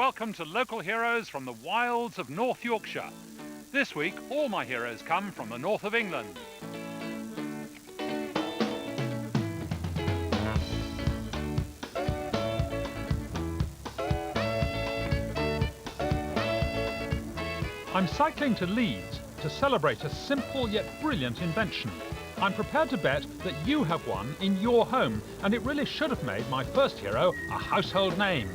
welcome to Local Heroes from the wilds of North Yorkshire. This week, all my heroes come from the north of England. I'm cycling to Leeds to celebrate a simple yet brilliant invention. I'm prepared to bet that you have one in your home, and it really should have made my first hero a household name.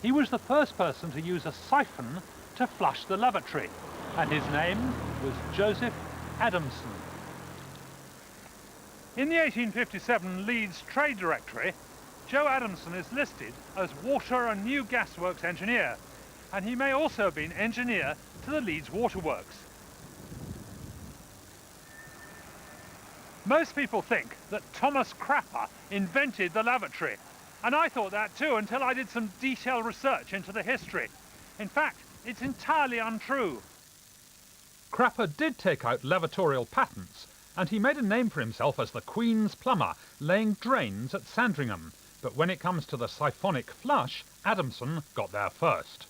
He was the first person to use a siphon to flush the lavatory, and his name was Joseph Adamson. In the 1857 Leeds Trade Directory, Joe Adamson is listed as Water and New Gasworks Engineer, and he may also have been engineer to the Leeds Waterworks. Most people think that Thomas Crapper invented the lavatory, and I thought that too until I did some detailed research into the history. In fact, it's entirely untrue. Crapper did take out lavatorial patents, and he made a name for himself as the Queen's plumber, laying drains at Sandringham. But when it comes to the siphonic flush, Adamson got there first.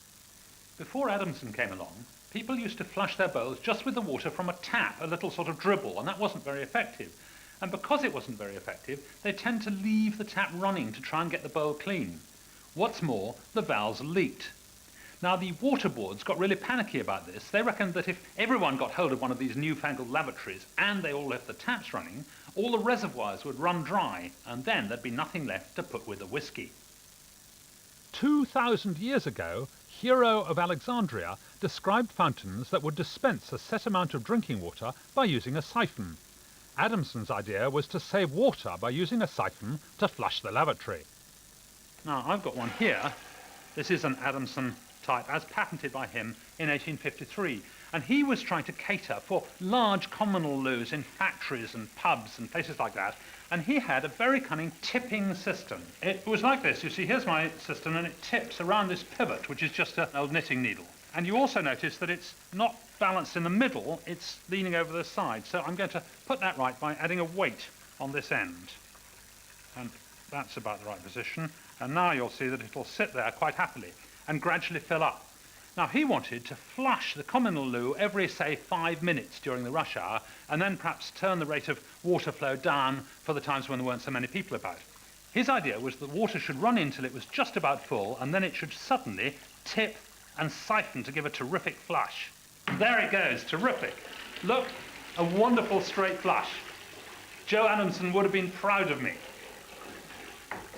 Before Adamson came along, people used to flush their bowls just with the water from a tap, a little sort of dribble, and that wasn't very effective. And because it wasn't very effective, they tend to leave the tap running to try and get the bowl clean. What's more, the valves leaked. Now, the water boards got really panicky about this. They reckoned that if everyone got hold of one of these newfangled lavatories and they all left the taps running, all the reservoirs would run dry, and then there'd be nothing left to put with the whiskey. 2,000 years ago, Hero of Alexandria described fountains that would dispense a set amount of drinking water by using a siphon. Adamson's idea was to save water by using a siphon to flush the lavatory. Now, I've got one here. This is an Adamson type as patented by him in 1853, and he was trying to cater for large communal loos in factories and pubs and places like that, and he had a very cunning tipping system. It was like this. You see, here's my system, and it tips around this pivot, which is just an old knitting needle. And you also notice that it's not balanced in the middle, it's leaning over the side. So I'm going to put that right by adding a weight on this end. And that's about the right position. And now you'll see that it'll sit there quite happily and gradually fill up. Now, he wanted to flush the communal loo every, say, 5 minutes during the rush hour, and then perhaps turn the rate of water flow down for the times when there weren't so many people about. His idea was that water should run in till it was just about full, and then it should suddenly tip and siphon to give a terrific flush. There it goes, terrific. Look, a wonderful straight flush. Joe Adamson would have been proud of me.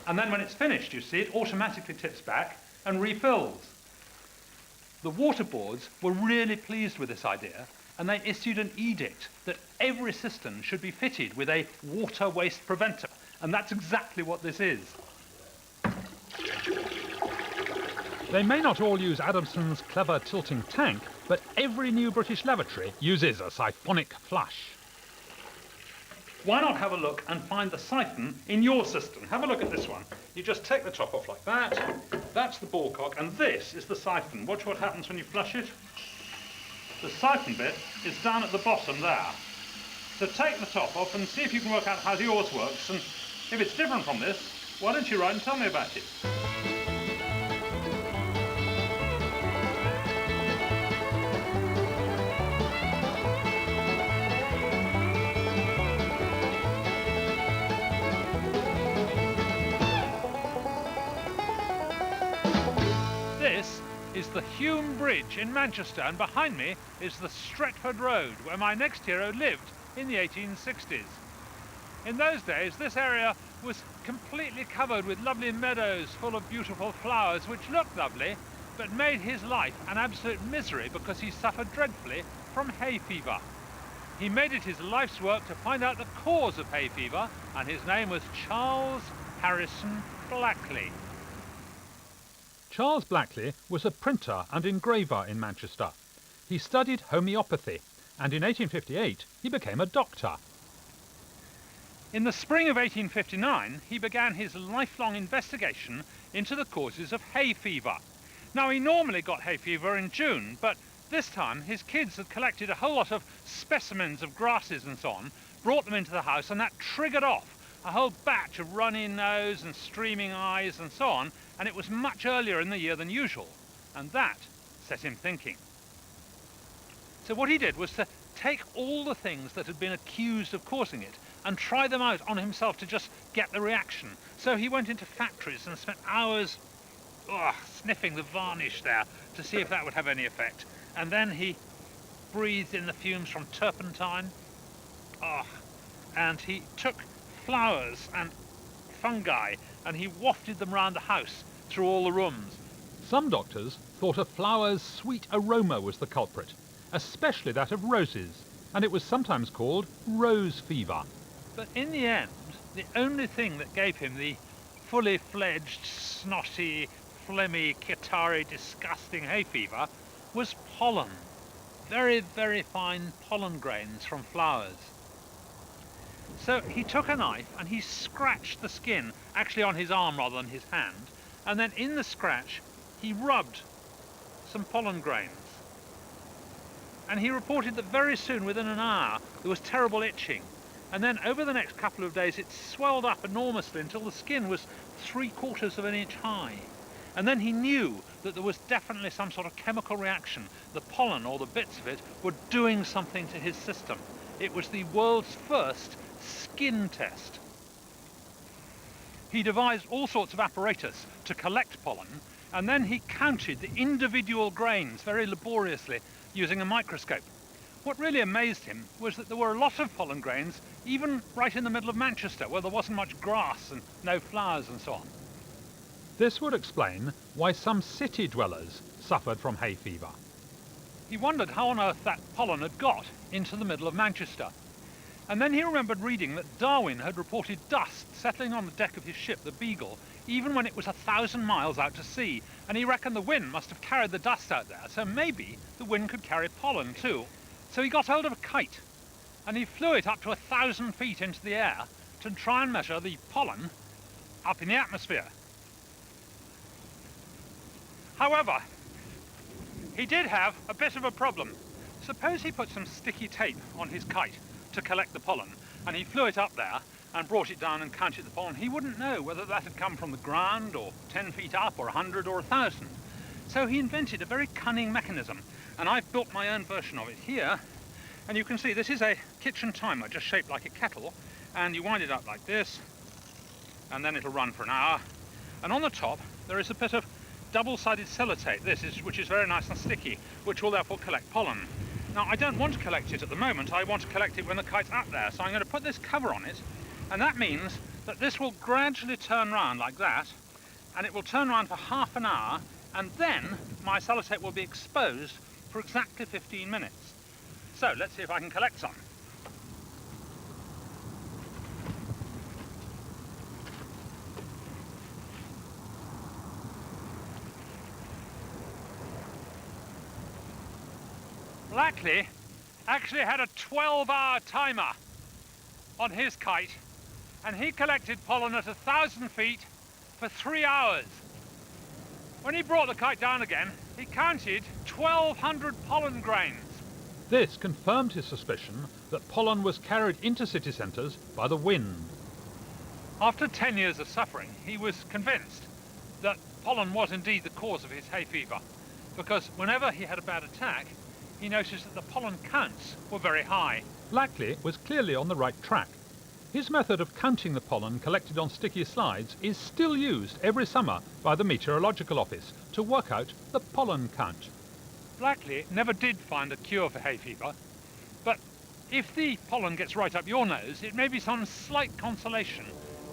And then when it's finished, you see, it automatically tips back and refills. The water boards were really pleased with this idea, and they issued an edict that every cistern should be fitted with a water waste preventer, and that's exactly what this is. They may not all use Adamson's clever tilting tank, but every new British lavatory uses a siphonic flush. Why not have a look and find the siphon in your cistern? Have a look at this one. You just take the top off like that. That's the ball cock, and this is the siphon. Watch what happens when you flush it. The siphon bit is down at the bottom there. So take the top off and see if you can work out how yours works, and if it's different from this, why don't you write and tell me about it? This is the Hume Bridge in Manchester, and behind me is the Stretford Road, where my next hero lived in the 1860s. In those days, this area was completely covered with lovely meadows full of beautiful flowers, which looked lovely, but made his life an absolute misery because he suffered dreadfully from hay fever. He made it his life's work to find out the cause of hay fever, and his name was Charles Harrison Blackley. Charles Blackley was a printer and engraver in Manchester. He studied homeopathy, and in 1858 he became a doctor. In the spring of 1859, he began his lifelong investigation into the causes of hay fever. Now, he normally got hay fever in June, but this time his kids had collected a whole lot of specimens of grasses and so on, brought them into the house, and that triggered off a whole batch of runny nose and streaming eyes and so on, and it was much earlier in the year than usual, and that set him thinking. So what he did was to take all the things that had been accused of causing it and try them out on himself to just get the reaction. So he went into factories and spent hours sniffing the varnish there to see if that would have any effect. And then he breathed in the fumes from turpentine. And he took flowers and fungi and he wafted them round the house through all the rooms. Some doctors thought a flower's sweet aroma was the culprit, especially that of roses, and it was sometimes called rose fever. But in the end, the only thing that gave him the fully fledged, snotty, phlegmy, catarrhy, disgusting hay fever was pollen. Very, very fine pollen grains from flowers. So he took a knife and he scratched the skin, actually on his arm rather than his hand, and then in the scratch he rubbed some pollen grains. And he reported that very soon, within an hour, there was terrible itching. And then over the next couple of days it swelled up enormously until the skin was 3/4 of an inch high. And then he knew that there was definitely some sort of chemical reaction. The pollen, or the bits of it, were doing something to his system. It was the world's first skin test. He devised all sorts of apparatus to collect pollen, and then he counted the individual grains very laboriously using a microscope. What really amazed him was that there were a lot of pollen grains even right in the middle of Manchester, where there wasn't much grass and no flowers and so on. This would explain why some city dwellers suffered from hay fever. He wondered how on earth that pollen had got into the middle of Manchester. And then he remembered reading that Darwin had reported dust settling on the deck of his ship, the Beagle, even when it was 1,000 miles out to sea. And he reckoned the wind must have carried the dust out there, so maybe the wind could carry pollen too. So he got hold of a kite and he flew it up to 1,000 feet into the air to try and measure the pollen up in the atmosphere. However, he did have a bit of a problem. Suppose he put some sticky tape on his kite to collect the pollen, and he flew it up there and brought it down and counted the pollen. He wouldn't know whether that had come from the ground or 10 feet up or 100 or 1,000. So he invented a very cunning mechanism, and I've built my own version of it here. And you can see this is a kitchen timer, just shaped like a kettle, and you wind it up like this, and then it'll run for an hour. And on the top there is a bit of double-sided sellotape, which is very nice and sticky, which will therefore collect pollen. Now, I don't want to collect it at the moment, I want to collect it when the kite's up there, so I'm going to put this cover on it, and that means that this will gradually turn round like that, and it will turn round for half an hour, and then my sellotape will be exposed for exactly 15 minutes. So, let's see if I can collect some. Blackley actually had a 12-hour timer on his kite, and he collected pollen at 1,000 feet for 3 hours. When he brought the kite down again, he counted 1,200 pollen grains. This confirmed his suspicion that pollen was carried into city centres by the wind. After 10 years of suffering, he was convinced that pollen was indeed the cause of his hay fever, because whenever he had a bad attack, he noticed that the pollen counts were very high. Blackley was clearly on the right track. His method of counting the pollen collected on sticky slides is still used every summer by the Meteorological Office to work out the pollen count. Blackley never did find a cure for hay fever, but if the pollen gets right up your nose, it may be some slight consolation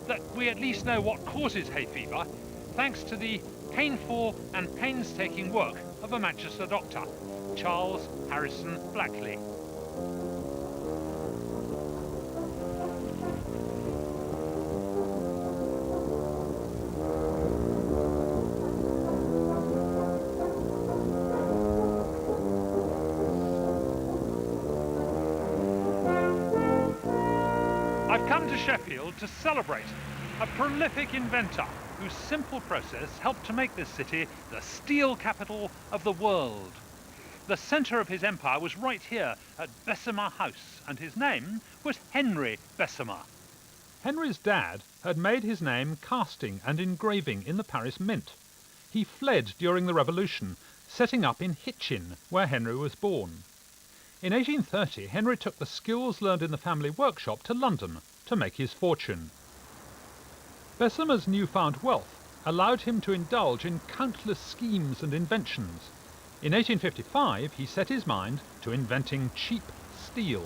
that we at least know what causes hay fever, thanks to the painful and painstaking work of a Manchester doctor, Charles Harrison Blackley. I've come to Sheffield to celebrate a prolific inventor whose simple process helped to make this city the steel capital of the world. The centre of his empire was right here at Bessemer House, and his name was Henry Bessemer. Henry's dad had made his name casting and engraving in the Paris Mint. He fled during the Revolution, setting up in Hitchin, where Henry was born. In 1830, Henry took the skills learned in the family workshop to London to make his fortune. Bessemer's newfound wealth allowed him to indulge in countless schemes and inventions. In 1855, he set his mind to inventing cheap steel.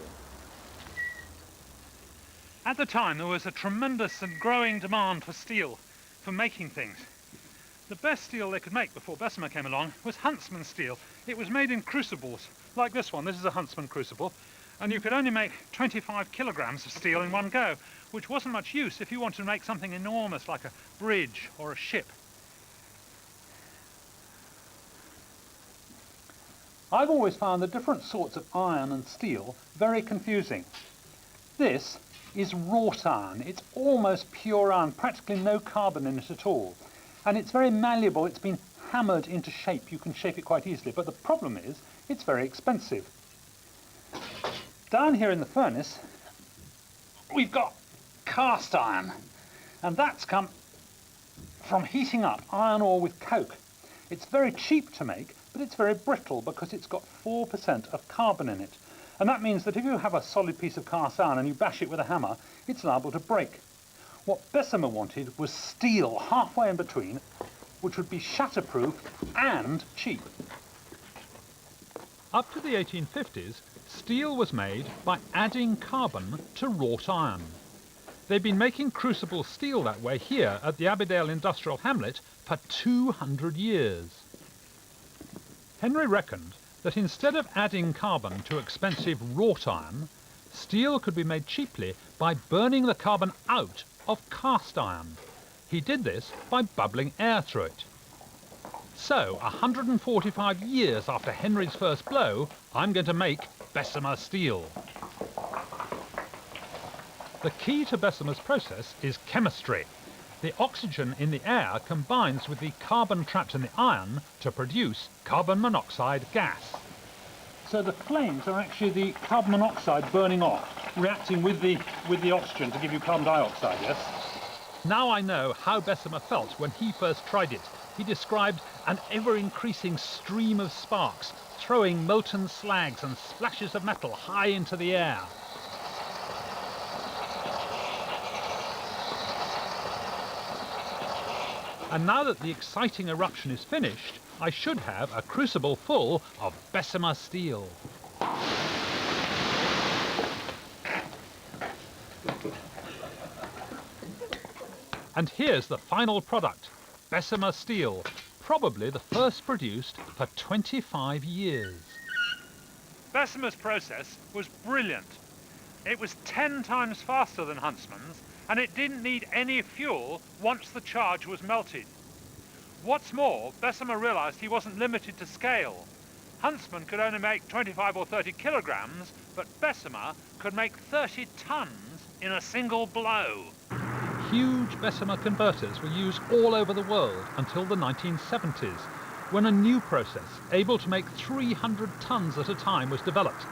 At the time, there was a tremendous and growing demand for steel, for making things. The best steel they could make before Bessemer came along was Huntsman steel. It was made in crucibles, like this one. This is a Huntsman crucible, and you could only make 25 kilograms of steel in one go, which wasn't much use if you wanted to make something enormous like a bridge or a ship. I've always found the different sorts of iron and steel very confusing. This is wrought iron. It's almost pure iron, practically no carbon in it at all. And it's very malleable. It's been hammered into shape. You can shape it quite easily. But the problem is, it's very expensive. Down here in the furnace, we've got cast iron. And that's come from heating up iron ore with coke. It's very cheap to make, but it's very brittle because it's got 4% of carbon in it. And that means that if you have a solid piece of cast iron and you bash it with a hammer, it's liable to break. What Bessemer wanted was steel halfway in between, which would be shatterproof and cheap. Up to the 1850s, steel was made by adding carbon to wrought iron. They've been making crucible steel that way here at the Abbeydale Industrial Hamlet for 200 years. Henry reckoned that instead of adding carbon to expensive wrought iron, steel could be made cheaply by burning the carbon out of cast iron. He did this by bubbling air through it. So, 145 years after Henry's first blow, I'm going to make Bessemer steel. The key to Bessemer's process is chemistry. The oxygen in the air combines with the carbon trapped in the iron to produce carbon monoxide gas. So the flames are actually the carbon monoxide burning off, reacting with the oxygen to give you carbon dioxide, yes? Now I know how Bessemer felt when he first tried it. He described an ever-increasing stream of sparks, throwing molten slags and splashes of metal high into the air. And now that the exciting eruption is finished, I should have a crucible full of Bessemer steel. And here's the final product, Bessemer steel, probably the first produced for 25 years. Bessemer's process was brilliant. It was 10 times faster than Huntsman's, and it didn't need any fuel once the charge was melted. What's more, Bessemer realised he wasn't limited to scale. Huntsman could only make 25 or 30 kilograms, but Bessemer could make 30 tons in a single blow. Huge Bessemer converters were used all over the world until the 1970s, when a new process able to make 300 tons at a time was developed.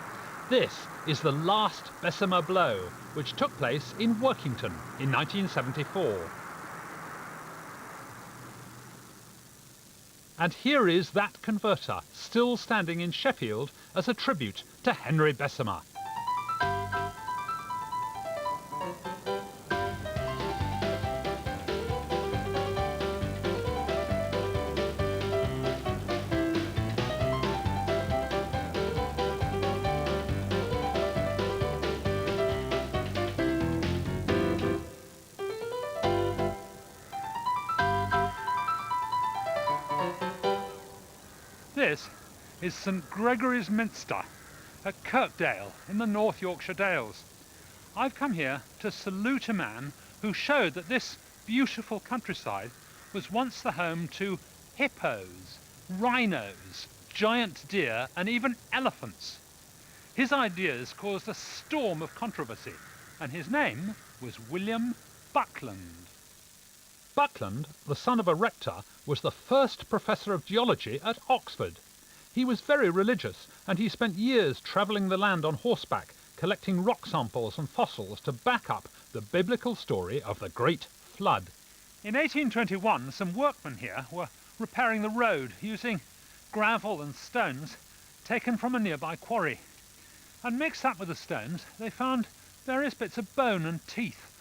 This is the last Bessemer blow, which took place in Workington in 1974. And here is that converter, still standing in Sheffield as a tribute to Henry Bessemer. This is St Gregory's Minster at Kirkdale in the North Yorkshire Dales. I've come here to salute a man who showed that this beautiful countryside was once the home to hippos, rhinos, giant deer and even elephants. His ideas caused a storm of controversy, and his name was William Buckland. Buckland, the son of a rector, was the first professor of geology at Oxford. He was very religious, and he spent years travelling the land on horseback, collecting rock samples and fossils to back up the biblical story of the Great Flood. In 1821, some workmen here were repairing the road using gravel and stones taken from a nearby quarry. And mixed up with the stones, they found various bits of bone and teeth,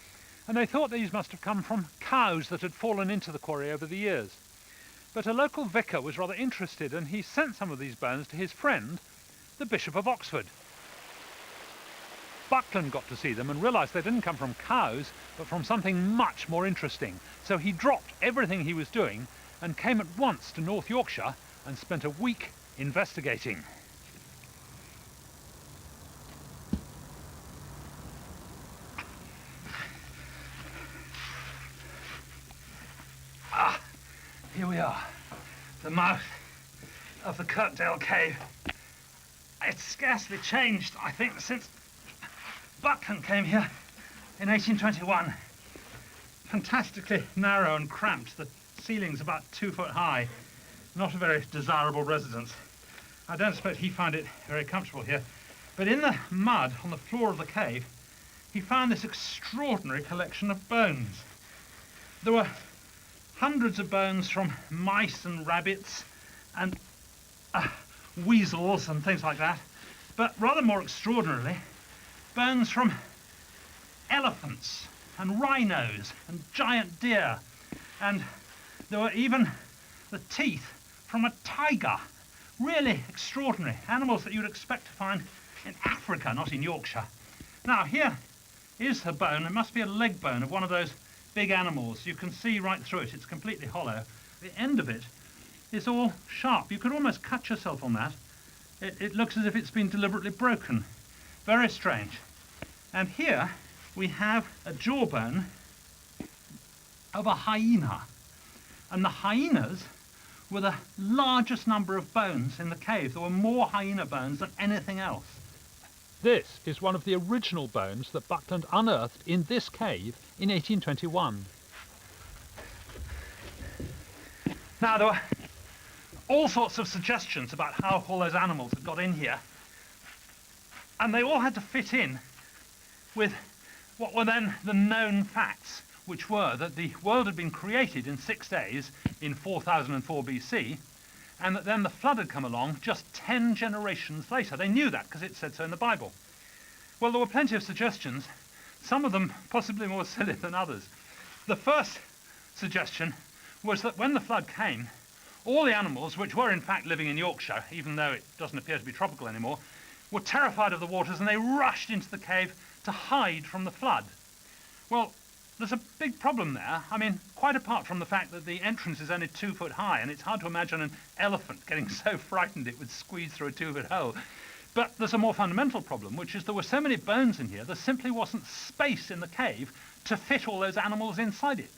and they thought these must have come from cows that had fallen into the quarry over the years. But a local vicar was rather interested, and he sent some of these bones to his friend, the Bishop of Oxford. Buckland got to see them and realised they didn't come from cows, but from something much more interesting. So he dropped everything he was doing and came at once to North Yorkshire and spent a week investigating. Here we are, the mouth of the Kirkdale Cave. It's scarcely changed, I think, since Buckland came here in 1821. Fantastically narrow and cramped, the ceiling's about 2 foot high. Not a very desirable residence. I don't suppose he found it very comfortable here. But in the mud on the floor of the cave, he found this extraordinary collection of bones. There were hundreds of bones from mice and rabbits and weasels and things like that, but rather more extraordinarily, bones from elephants and rhinos and giant deer, and there were even the teeth from a tiger. Really extraordinary animals that you'd expect to find in Africa, not in Yorkshire. Now here is a bone. It must be a leg bone of one of those big animals. You can see right through it. It's completely hollow. The end of it is all sharp. You could almost cut yourself on that. It looks as if it's been deliberately broken. Very strange. And here we have a jawbone of a hyena. And the hyenas were the largest number of bones in the cave. There were more hyena bones than anything else. This is one of the original bones that Buckland unearthed in this cave in 1821. Now, there were all sorts of suggestions about how all those animals had got in here, and they all had to fit in with what were then the known facts, which were that the world had been created in 6 days in 4004 BC, and that then the flood had come along just 10 generations later. They knew that because it said so in the Bible. Well, there were plenty of suggestions, some of them possibly more silly than others. The first suggestion was that when the flood came, all the animals, which were in fact living in Yorkshire, even though it doesn't appear to be tropical anymore, were terrified of the waters, and they rushed into the cave to hide from the flood. Well, there's a big problem there. I mean, quite apart from the fact that the entrance is only 2 foot high, and it's hard to imagine an elephant getting so frightened it would squeeze through a 2-foot hole. But there's a more fundamental problem, which is there were so many bones in here, there simply wasn't space in the cave to fit all those animals inside it.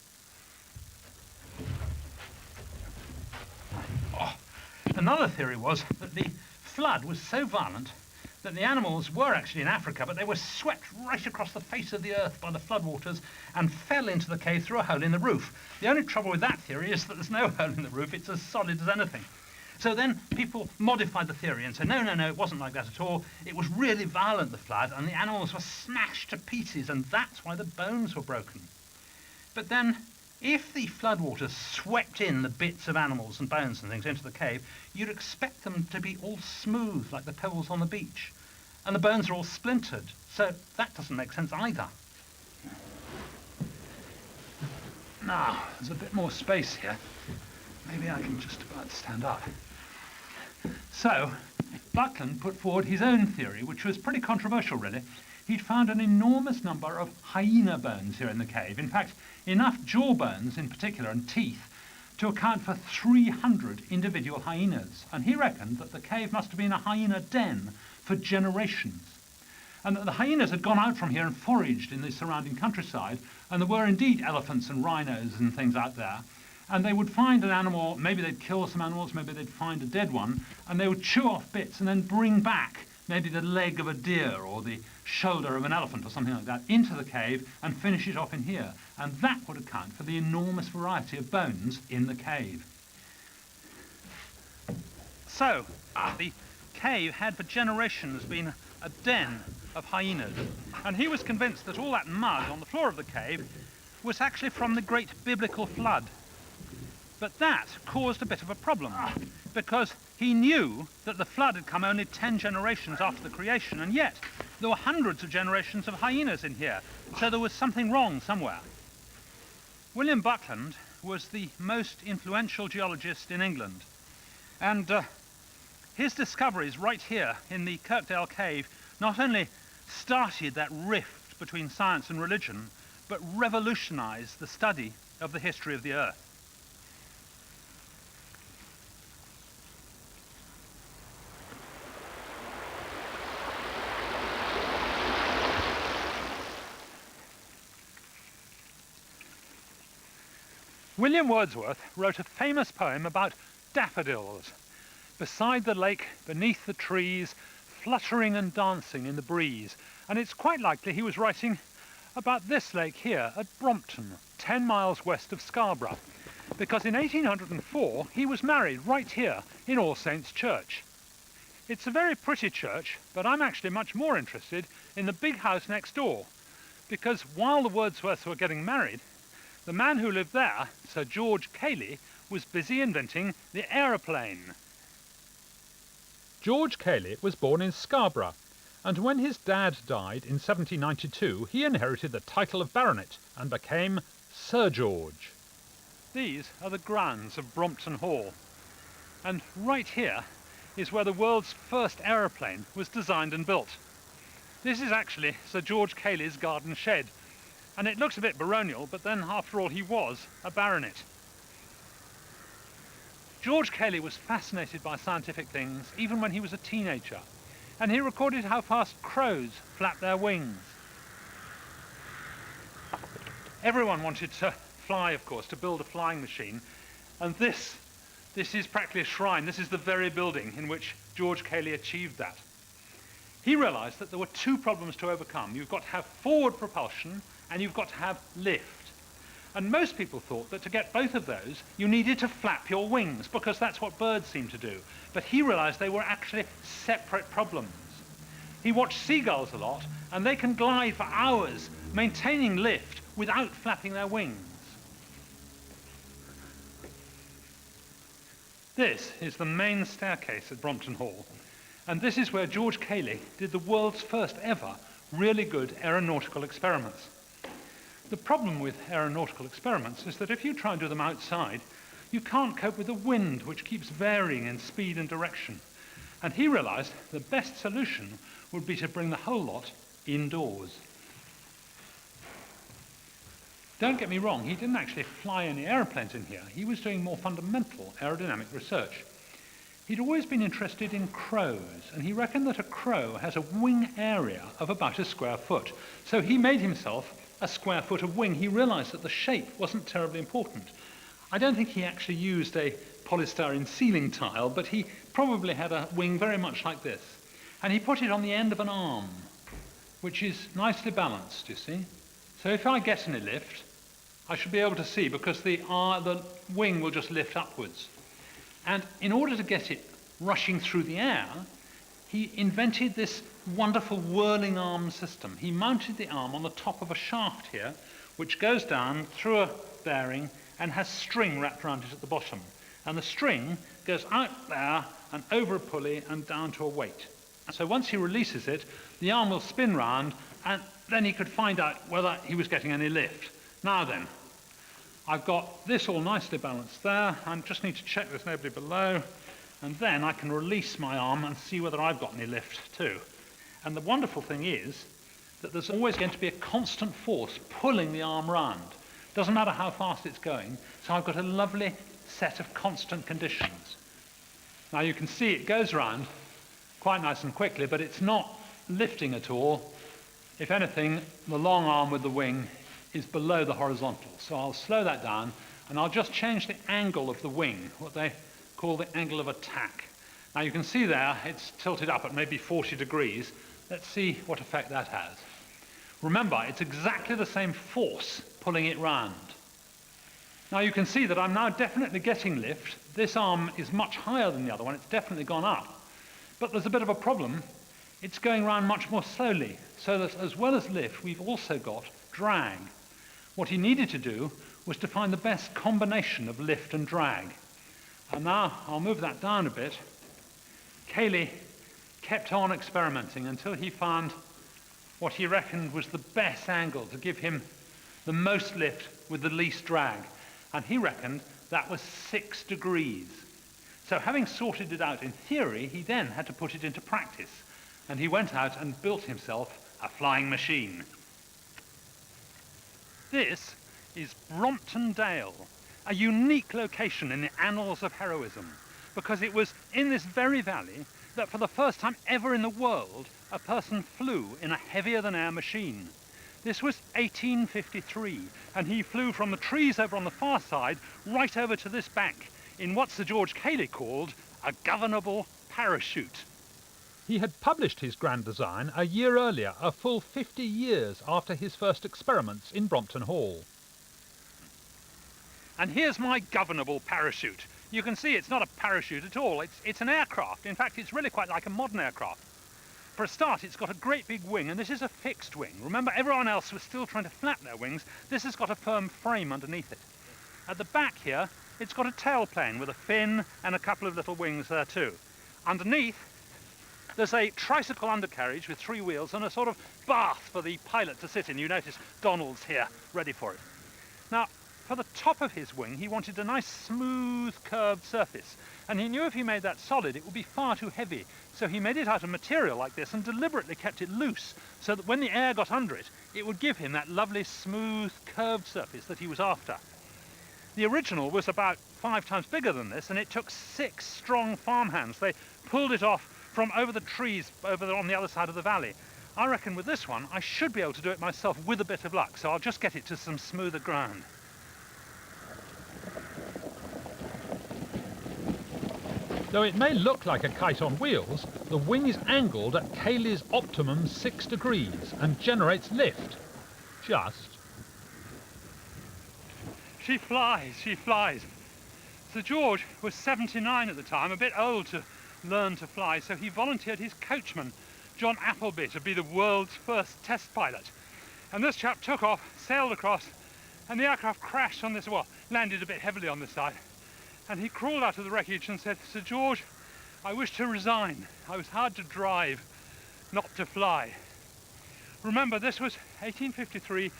Another theory was that the flood was so violent that the animals were actually in Africa, but they were swept right across the face of the earth by the floodwaters and fell into the cave through a hole in the roof. The only trouble with that theory is that there's no hole in the roof, it's as solid as anything. So then people modified the theory and said, no, it wasn't like that at all. It was really violent, the flood, and the animals were smashed to pieces, and that's why the bones were broken. But then, if the floodwaters swept in the bits of animals and bones and things into the cave, you'd expect them to be all smooth like the pebbles on the beach. And the bones are all splintered, so that doesn't make sense either. Now, there's a bit more space here. Maybe I can just about stand up. So, Buckland put forward his own theory, which was pretty controversial, really. He'd found an enormous number of hyena bones here in the cave. In fact, enough jaw bones in particular and teeth to account for 300 individual hyenas. And he reckoned that the cave must have been a hyena den for generations. And that the hyenas had gone out from here and foraged in the surrounding countryside, and there were indeed elephants and rhinos and things out there. And they would find an animal, maybe they'd kill some animals, maybe they'd find a dead one, and they would chew off bits and then bring back maybe the leg of a deer or the shoulder of an elephant or something like that into the cave and finish it off in here. And that would account for the enormous variety of bones in the cave. So, the cave had for generations been a den of hyenas. And he was convinced that all that mud on the floor of the cave was actually from the great biblical flood. But that caused a bit of a problem, because he knew that the flood had come only 10 generations after the creation, and yet there were hundreds of generations of hyenas in here, so there was something wrong somewhere. William Buckland was the most influential geologist in England, and his discoveries right here in the Kirkdale Cave not only started that rift between science and religion, but revolutionized the study of the history of the Earth. William Wordsworth wrote a famous poem about daffodils beside the lake, beneath the trees, fluttering and dancing in the breeze. And it's quite likely he was writing about this lake here at Brompton, 10 miles west of Scarborough, because in 1804 he was married right here in All Saints Church. It's a very pretty church, but I'm actually much more interested in the big house next door, because while the Wordsworths were getting married, the man who lived there, Sir George Cayley, was busy inventing the aeroplane. George Cayley was born in Scarborough, and when his dad died in 1792, he inherited the title of baronet and became Sir George. These are the grounds of Brompton Hall, and right here is where the world's first aeroplane was designed and built. This is actually Sir George Cayley's garden shed, and it looks a bit baronial, but then after all he was a baronet. George Cayley was fascinated by scientific things even when he was a teenager, and he recorded how fast crows flap their wings. Everyone wanted to fly, of course, to build a flying machine, and this is practically a shrine. This is the very building in which George Cayley achieved that. He realized that there were two problems to overcome. You've got to have forward propulsion and you've got to have lift. And most people thought that to get both of those, you needed to flap your wings, because that's what birds seem to do. But he realized they were actually separate problems. He watched seagulls a lot, and they can glide for hours, maintaining lift without flapping their wings. This is the main staircase at Brompton Hall, and this is where George Cayley did the world's first ever really good aeronautical experiments. The problem with aeronautical experiments is that if you try and do them outside, you can't cope with the wind, which keeps varying in speed and direction. And he realized the best solution would be to bring the whole lot indoors. Don't get me wrong, he didn't actually fly any aeroplanes in here. He was doing more fundamental aerodynamic research. He'd always been interested in crows, and he reckoned that a crow has a wing area of about a square foot. So he made himself a square foot of wing. He realized that the shape wasn't terribly important. I don't think he actually used a polystyrene ceiling tile, but he probably had a wing very much like this. And he put it on the end of an arm, which is nicely balanced, you see. So if I get any lift, I should be able to see, because the wing will just lift upwards. And in order to get it rushing through the air, he invented this wonderful whirling arm system. He mounted the arm on the top of a shaft here, which goes down through a bearing and has string wrapped around it at the bottom. And the string goes out there and over a pulley and down to a weight. So once he releases it, the arm will spin round, and then he could find out whether he was getting any lift. Now then, I've got this all nicely balanced there. I just need to check there's nobody below, and then I can release my arm and see whether I've got any lift too. And the wonderful thing is that there's always going to be a constant force pulling the arm round. Doesn't matter how fast it's going, so I've got a lovely set of constant conditions. Now you can see it goes round quite nice and quickly, but it's not lifting at all. If anything, the long arm with the wing is below the horizontal. So I'll slow that down, and I'll just change the angle of the wing, what they call the angle of attack. Now you can see there, it's tilted up at maybe 40 degrees. Let's see what effect that has. Remember, it's exactly the same force pulling it round. Now you can see that I'm now definitely getting lift. This arm is much higher than the other one. It's definitely gone up. But there's a bit of a problem. it's going round much more slowly, so that as well as lift, we've also got drag. What he needed to do was to find the best combination of lift and drag. And now I'll move that down a bit. Cayley kept on experimenting until he found what he reckoned was the best angle to give him the most lift with the least drag. And he reckoned that was 6 degrees. So having sorted it out in theory, he then had to put it into practice. And he went out and built himself a flying machine. This is Brompton Dale, a unique location in the annals of heroism, because it was in this very valley that for the first time ever in the world, a person flew in a heavier-than-air machine. This was 1853, and he flew from the trees over on the far side right over to this bank in what Sir George Cayley called a governable parachute. He had published his grand design a year earlier, a full 50 years after his first experiments in Brompton Hall. And here's my governable parachute. You can see it's not a parachute at all, it's an aircraft. In fact, it's really quite like a modern aircraft. For a start, it's got a great big wing, and this is a fixed wing. Remember, everyone else was still trying to flap their wings. This has got a firm frame underneath it. At the back here, it's got a tailplane with a fin and a couple of little wings there too. Underneath, there's a tricycle undercarriage with 3 wheels and a sort of bath for the pilot to sit in. You notice Donald's here, ready for it. Now, for the top of his wing, he wanted a nice smooth curved surface. And he knew if he made that solid, it would be far too heavy. So he made it out of material like this and deliberately kept it loose so that when the air got under it, it would give him that lovely smooth curved surface that he was after. The original was about 5 times bigger than this, and it took 6 strong farmhands. They pulled it off from over the trees over there on the other side of the valley. I reckon with this one, I should be able to do it myself with a bit of luck, so I'll just get it to some smoother ground. Though it may look like a kite on wheels, the wing is angled at Cayley's optimum 6 degrees and generates lift. Just. She flies, she flies. Sir George was 79 at the time, a bit old to learn to fly, so he volunteered his coachman, John Appleby, to be the world's first test pilot. And this chap took off, sailed across, and the aircraft crashed on this, well, landed a bit heavily on this side. And he crawled out of the wreckage and said, "Sir George, I wish to resign. I was hard to drive, not to fly." Remember, this was 1853,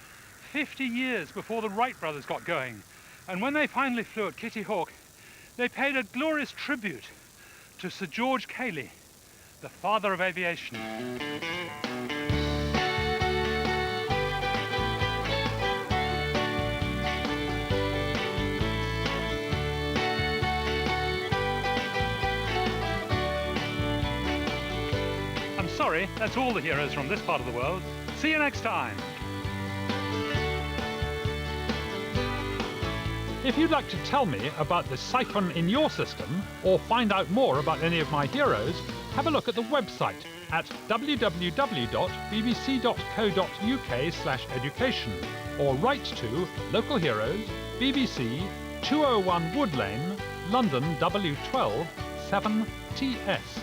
50 years before the Wright brothers got going. And when they finally flew at Kitty Hawk, they paid a glorious tribute to Sir George Cayley, the father of aviation. I'm sorry, that's all the heroes from this part of the world. See you next time. If you'd like to tell me about the siphon in your system, or find out more about any of my heroes, have a look at the website at www.bbc.co.uk/education, or write to Local Heroes, BBC, 201 Wood Lane, London W12 7TS.